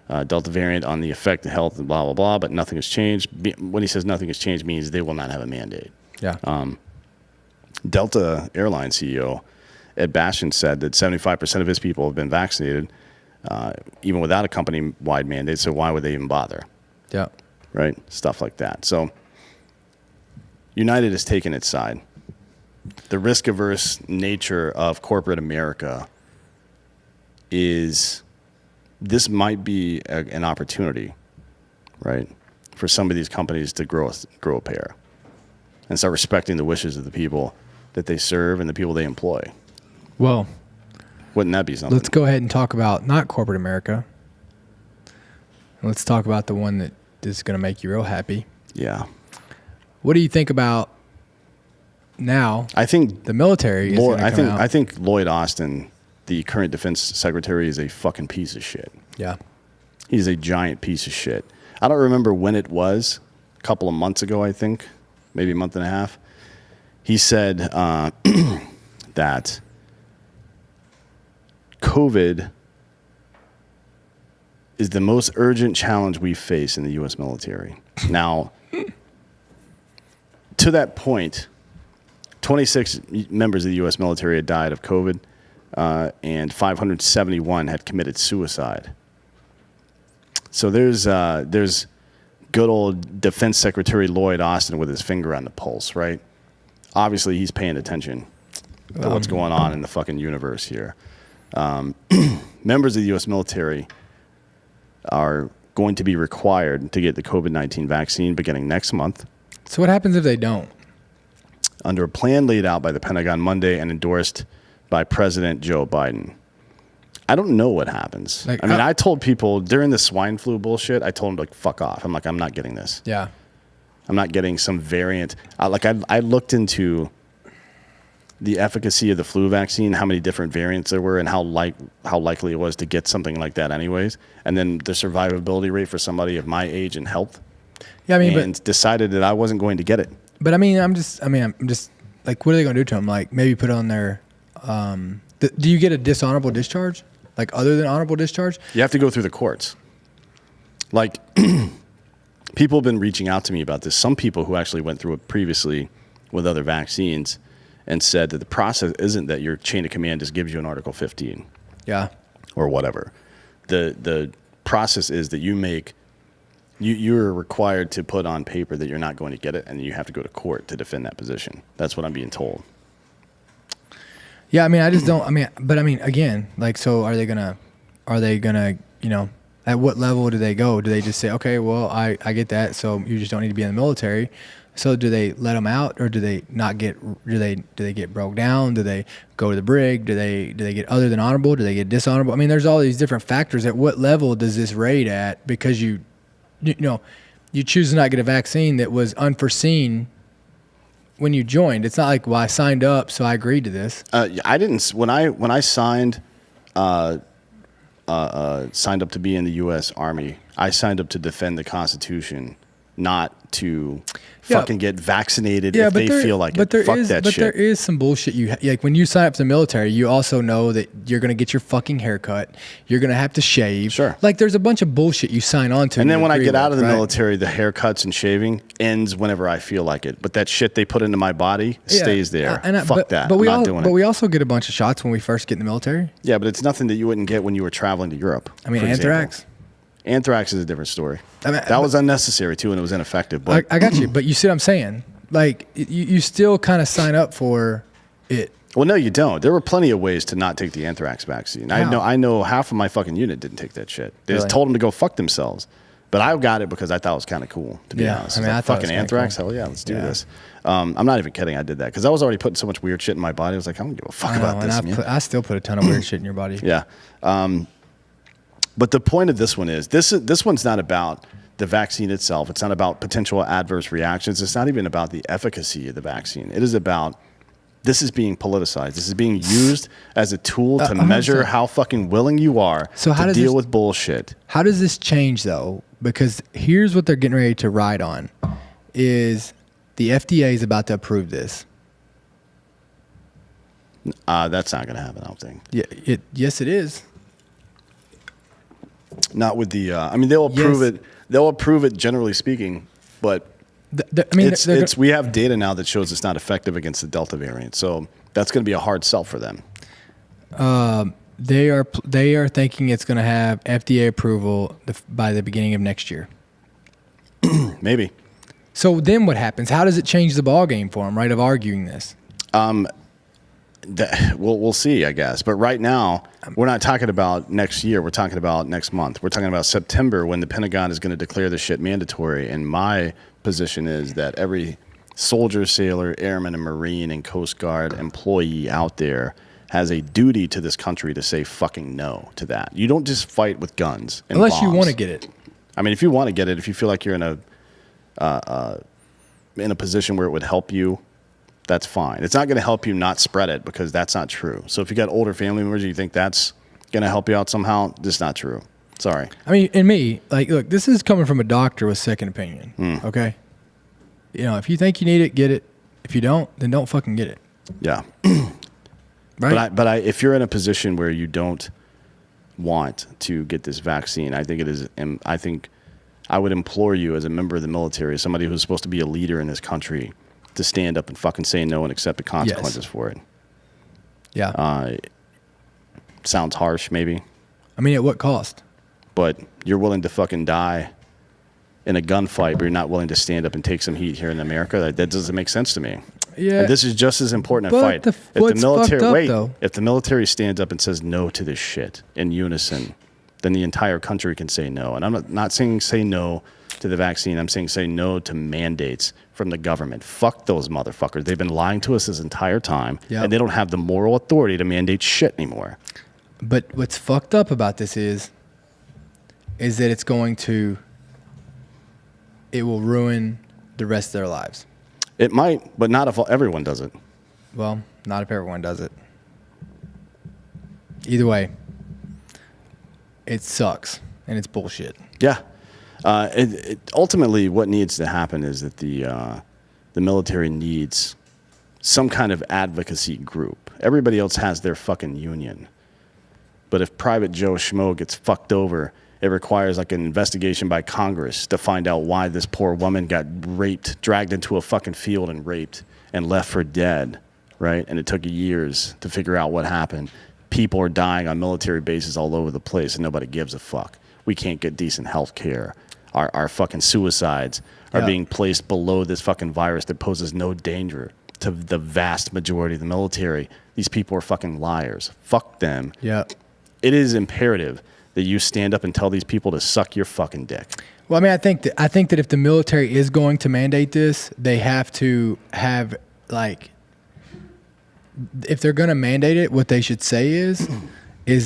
blah, Delta variant on the effect of health and blah, blah, blah, but nothing has changed. When he says nothing has changed means they will not have a mandate. Yeah. Delta Airlines CEO Ed Bastian said that 75% of his people have been vaccinated, even without a company-wide mandate, so why would they even bother? Yeah. Right? Stuff like that. So United has taken its side. The risk-averse nature of corporate America this might be an opportunity, right, for some of these companies to grow a pair and start respecting the wishes of the people that they serve and the people they employ. Well, Wouldn't that be something? let's go ahead and talk about not corporate America. Let's talk about the one that is going to make you real happy. Yeah. What do you think about now? I think The military is going to come out. I think Lloyd Austin, the current defense secretary, is a fucking piece of shit. Yeah. He's a giant piece of shit. I don't remember when it was, a couple of months ago, I think, maybe a month and a half. He said that COVID is the most urgent challenge we face in the U.S. military. Now, to that point, 26 members of the U.S. military had died of COVID, and 571 had committed suicide. So there's good old Defense Secretary Lloyd Austin with his finger on the pulse, right? Obviously, he's paying attention to what's going on in the fucking universe here. Members of the U.S. military are going to be required to get the COVID-19 vaccine beginning next month So what happens if they don't? under a plan laid out by the Pentagon Monday and endorsed by President Joe Biden. I don't know what happens. Like, I mean, I told people during the swine flu bullshit, I told them, like, fuck off. I'm like, I'm not getting this. Yeah. I'm not getting some variant. I looked into the efficacy of the flu vaccine, how many different variants there were, and how likely it was to get something like that anyways. And then the survivability rate for somebody of my age and health. Yeah, I mean, and decided that I wasn't going to get it. but I mean, I'm just like, what are they going to do to them? Like, maybe put on their, do you get a dishonorable discharge? Like, other than honorable discharge? You have to go through the courts. Like, people have been reaching out to me about this. Some people who actually went through it previously with other vaccines and said that the process isn't that your chain of command just gives you an Article 15 Yeah. or whatever. The process is that you're required to put on paper that you're not going to get it, and you have to go to court to defend that position. That's what I'm being told. Yeah, I mean, I just don't. I mean, but I mean, again, like, so are they gonna, you know, at what level do they go? Do they just say, okay, well, I get that, so you just don't need to be in the military? So do they let them out, or do they not get? Do they get broke down? Do they go to the brig? Do they get other than honorable? Do they get dishonorable? I mean, there's all these different factors. At what level does this rate at? Because you choose to not get a vaccine that was unforeseen when you joined. It's not like, well, I signed up, so I agreed to this. I didn't. When I signed up to be in the U.S. Army, I signed up to defend the Constitution, not to fucking get vaccinated if they feel like it. Fuck that shit. There is some bullshit. Like, when you sign up to the military, you also know that you're going to get your fucking haircut. You're going to have to shave. Sure. Like, there's a bunch of bullshit you sign on to. And then when I get out of the right? military, the haircuts and shaving ends whenever I feel like it. But that shit they put into my body stays there. Fuck that. I'm not doing it. But we also get a bunch of shots when we first get in the military. Yeah, but it's nothing that you wouldn't get when you were traveling to Europe. I mean, for anthrax. example. Anthrax is a different story. I mean, that was unnecessary too, and it was ineffective. But I got you. But you see what I'm saying? Like, you still kind of sign up for it. Well, no, you don't. There were plenty of ways to not take the anthrax vaccine. How? I know half of my fucking unit didn't take that shit. They just Really? told them to go fuck themselves. But I got it because I thought it was kind of cool, to be honest. I mean, I thought it was fucking kinda anthrax. cool. Hell yeah, let's do this. I'm not even kidding. I did that because I was already putting so much weird shit in my body. I was like, I don't give a fuck about this. Man. I still put a ton of weird shit in your body. Yeah. But the point of this one is this one's not about the vaccine itself. It's not about potential adverse reactions. It's not even about the efficacy of the vaccine. It is about this is being politicized. This is being used as a tool to measure how fucking willing you are to deal with bullshit. How does this change, though? Because here's what they're getting ready to ride on, is the FDA is about to approve this. That's not going to happen, I don't think. Yeah, yes, it is. Not with the. I mean, they'll approve it. They'll approve it, generally speaking, but we have data now that shows it's not effective against the Delta variant. So that's going to be a hard sell for them. They are thinking it's going to have FDA approval by the beginning of next year. Maybe. So then what happens? How does it change the ball game for them, right, of arguing this? We'll see, I guess. But right now, we're not talking about next year. We're talking about next month. We're talking about September when the Pentagon is going to declare this shit mandatory. And my position is that every soldier, sailor, airman, and Marine and Coast Guard employee out there has a duty to this country to say fucking no to that. You don't just fight with guns and Unless you bombs. want to get it. I mean, if you want to get it, if you feel like you're in a position where it would help you, that's fine. It's not going to help you not spread it because that's not true. So if you got older family members, you think that's going to help you out somehow, that's not true. Sorry. I mean, and me, like, look, this is coming from a doctor with second opinion. Okay. You know, if you think you need it, get it. If you don't, then don't fucking get it. Yeah. Right. But if you're in a position where you don't want to get this vaccine, I think it is. I think I would implore you as a member of the military, as somebody who's supposed to be a leader in this country, to stand up and fucking say no and accept the consequences for it. Yeah. Sounds harsh, maybe, I mean, at what cost? but you're willing to fucking die in a gunfight, but you're not willing to stand up and take some heat here in America. That doesn't make sense to me. Yeah. And this is just as important a But fight. what's fucked up, though? If the military stands up and says no to this shit in unison, then the entire country can say no. And I'm not saying say no to the vaccine. I'm saying say no to mandates from the government. Fuck those motherfuckers. They've been lying to us this entire time, Yep. and they don't have the moral authority to mandate shit anymore. But what's fucked up about this is that it will ruin the rest of their lives. It might, but not if everyone does it. Well, not if everyone does it. Either way, it sucks and it's bullshit. Yeah. Ultimately, what needs to happen is that the military needs some kind of advocacy group. Everybody else has their fucking union. But if Private Joe Schmo gets fucked over, it requires like an investigation by Congress to find out why this poor woman got raped, dragged into a fucking field and raped and left for dead, right? And it took years to figure out what happened. People are dying on military bases all over the place and nobody gives a fuck. We can't get decent health care. Our fucking suicides are being placed below this fucking virus that poses no danger to the vast majority of the military. These people are fucking liars. Fuck them. Yeah. It is imperative that you stand up and tell these people to suck your fucking dick. Well, I mean, I think that if the military is going to mandate this, they have to have, like, if they're going to mandate it, what they should say is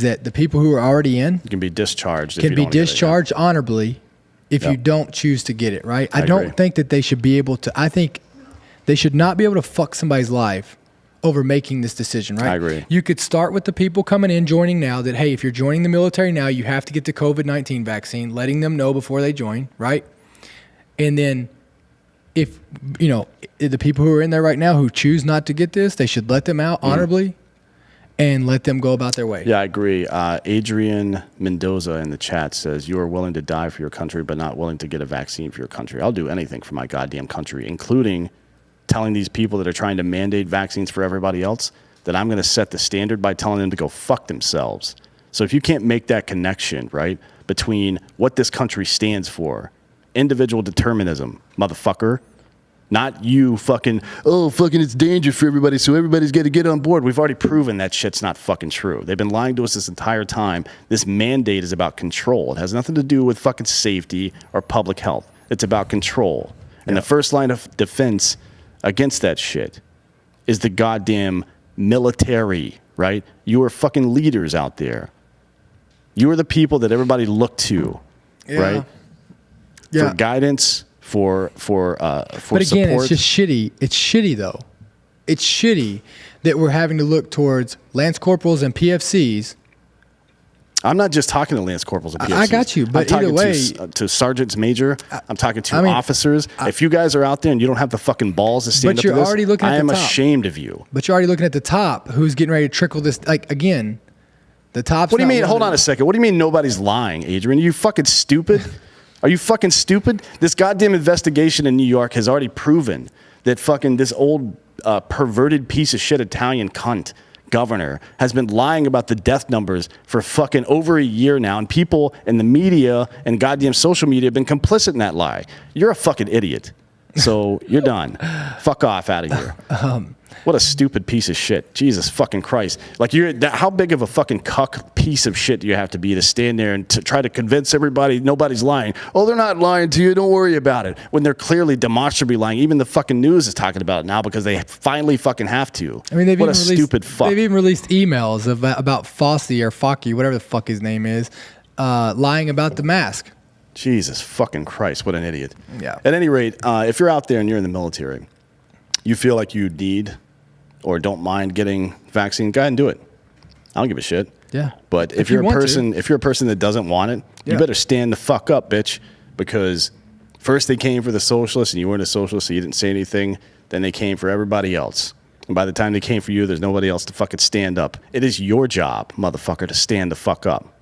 that the people who are already in You can be discharged. if can you be don't get it, yeah. discharged honorably if you Yep. don't choose to get it, right? I agree. don't think that they should be able to. I think they should not be able to fuck somebody's life over making this decision, right? I agree. You could start with the people coming in, joining now, that, hey, if you're joining the military now, you have to get the COVID-19 vaccine, letting them know before they join, right? And then if, the people who are in there right now who choose not to get this, they should let them out honorably and let them go about their way. Yeah, I agree. Adrian Mendoza in the chat says, you are willing to die for your country, but not willing to get a vaccine for your country. I'll do anything for my goddamn country, including telling these people that are trying to mandate vaccines for everybody else that I'm going to set the standard by telling them to go fuck themselves. So if you can't make that connection, right, between what this country stands for, individual determinism, motherfucker, not you fucking, it's dangerous for everybody, so everybody's got to get on board. We've already proven that shit's not fucking true. They've been lying to us this entire time. This mandate is about control. It has nothing to do with fucking safety or public health. It's about control. And the first line of defense against that shit is the goddamn military, right? You are fucking leaders out there. You are the people that everybody looked to, right? Yeah. For guidance, for But again, support. it's just shitty. It's shitty, though. It's shitty that we're having to look towards Lance Corporals and PFCs. I'm not just talking to Lance Corporals and PFCs. I got you, but I'm talking either way- to Sergeants Major. I'm talking to I mean, officers. If you guys are out there and you don't have the fucking balls to stand But up to you're this, already looking at I am the top. ashamed of you. But you're already looking at the top, who's getting ready to trickle this. Like, again, the top's What do you not mean? one Hold of on the- a second. What do you mean nobody's lying, Adrian? Are you fucking stupid? Are you fucking stupid? This goddamn investigation in New York has already proven that fucking this old perverted piece of shit Italian cunt governor has been lying about the death numbers for fucking over a year now, and people in the media and goddamn social media have been complicit in that lie. You're a fucking idiot. So you're done. Fuck off out of here. What a stupid piece of shit. Jesus fucking Christ. Like, how big of a fucking cuck piece of shit do you have to be to stand there and to try to convince everybody nobody's lying? Oh, they're not lying to you. Don't worry about it. When they're clearly demonstrably lying. Even the fucking news is talking about it now because they finally fucking have to. I mean, stupid fuck. They've even released emails about Fossey or Focky, whatever the fuck his name is, lying about the mask. Jesus fucking Christ. What an idiot. Yeah. At any rate, if you're out there and you're in the military, you feel like you need or don't mind getting vaccine, go ahead and do it. I don't give a shit. Yeah. But if you're a person that doesn't want it, you better stand the fuck up, bitch. Because first they came for the socialists and you weren't a socialist, so you didn't say anything. Then they came for everybody else. And by the time they came for you, there's nobody else to fucking stand up. It is your job, motherfucker, to stand the fuck up.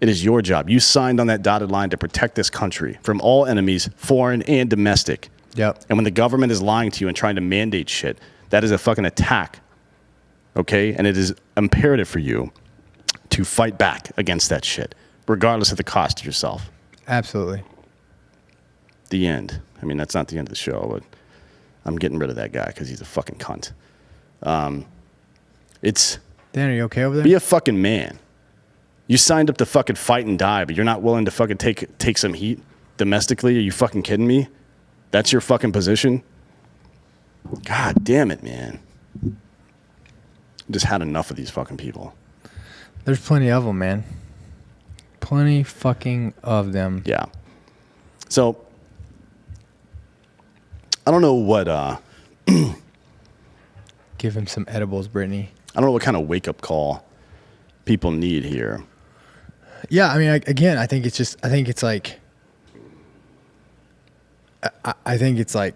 It is your job. You signed on that dotted line to protect this country from all enemies, foreign and domestic. Yep. And when the government is lying to you and trying to mandate shit, that is a fucking attack, okay? And it is imperative for you to fight back against that shit, regardless of the cost to yourself. Absolutely. The end. I mean, that's not the end of the show, but I'm getting rid of that guy because he's a fucking cunt. Dan, are you okay over there? Be a fucking man. You signed up to fucking fight and die, but you're not willing to fucking take some heat domestically? Are you fucking kidding me? That's your fucking position? God damn it, man. Just had enough of these fucking people. There's plenty of them, man. Plenty fucking of them. Yeah. So, I don't know what, Give him some edibles, Brittany. I don't know what kind of wake-up call people need here. Yeah, I mean, I think it's like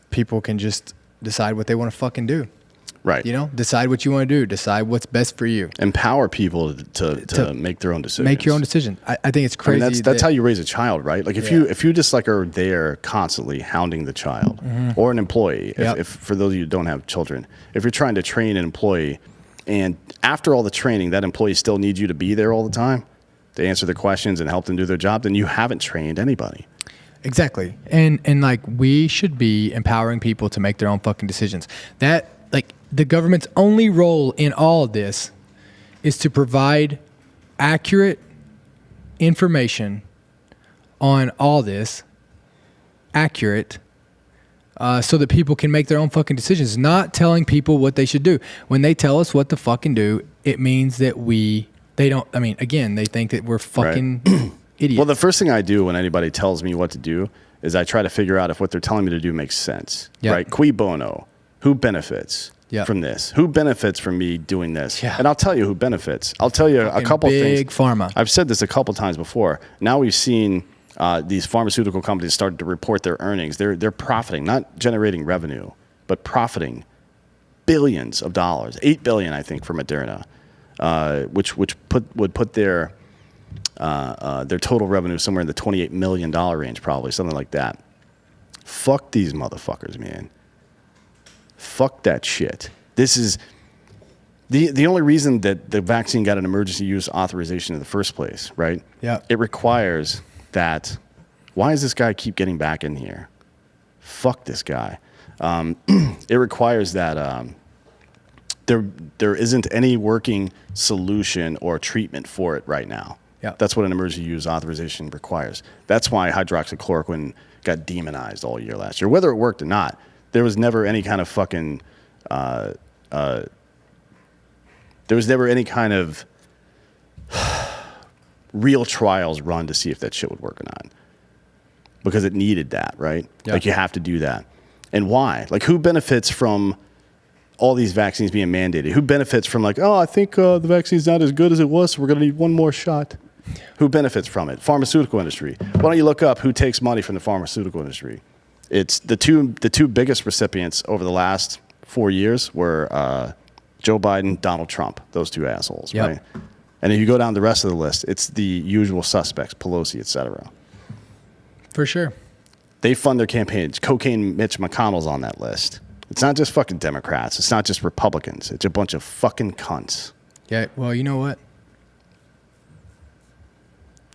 people can just decide what they want to fucking do. Right. You know, decide what you want to do. Decide what's best for you. Empower people to make their own decisions. Make your own decision. I think it's crazy. I mean, that's how you raise a child, right? Like if you just like are there constantly hounding the child or an employee, if for those of you who don't have children, if you're trying to train an employee and after all the training, that employee still needs you to be there all the time to answer their questions and help them do their job, then you haven't trained anybody. Exactly. And like we should be empowering people to make their own fucking decisions. That like the government's only role in all of this is to provide accurate information on all this, so that people can make their own fucking decisions, not telling people what they should do. When they tell us what to fucking do, it means that they think that we're fucking idiots. Well, the first thing I do when anybody tells me what to do is I try to figure out if what they're telling me to do makes sense, right? Cui bono? Who benefits from this? Who benefits from me doing this? Yeah. And I'll tell you who benefits. I'll tell you a couple things. Big pharma. I've said this a couple times before. Now we've seen these pharmaceutical companies started to report their earnings. They're profiting, not generating revenue, but profiting billions of dollars. $8 billion, I think, for Moderna, which would put their total revenue somewhere in the $28 million range, probably something like that. Fuck these motherfuckers, man. Fuck that shit. This is the only reason that the vaccine got an emergency use authorization in the first place, right? Yeah. It requires that. Why does this guy keep getting back in here? Fuck this guy. It requires that there isn't any working solution or treatment for it right now. Yeah. That's what an emergency use authorization requires. That's why hydroxychloroquine got demonized all year last year. Whether it worked or not, there was never any kind of fucking real trials run to see if that shit would work or not. Because it needed that, right? Yeah. Like you have to do that. And why? Like who benefits from all these vaccines being mandated? Who benefits from like, oh, I think the vaccine's not as good as it was, so we're going to need one more shot? Who benefits from it? Pharmaceutical industry. Why don't you look up who takes money from the pharmaceutical industry? It's the two biggest recipients over the last 4 years were Joe Biden, Donald Trump, those two assholes, right? And if you go down the rest of the list, it's the usual suspects, Pelosi, et cetera. For sure. They fund their campaigns. Cocaine Mitch McConnell's on that list. It's not just fucking Democrats. It's not just Republicans. It's a bunch of fucking cunts. Yeah, well, you know what?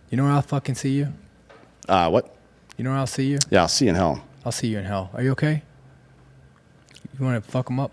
You know where I'll fucking see you? What? You know where I'll see you? Yeah, I'll see you in hell. I'll see you in hell. Are you okay? You want to fuck them up?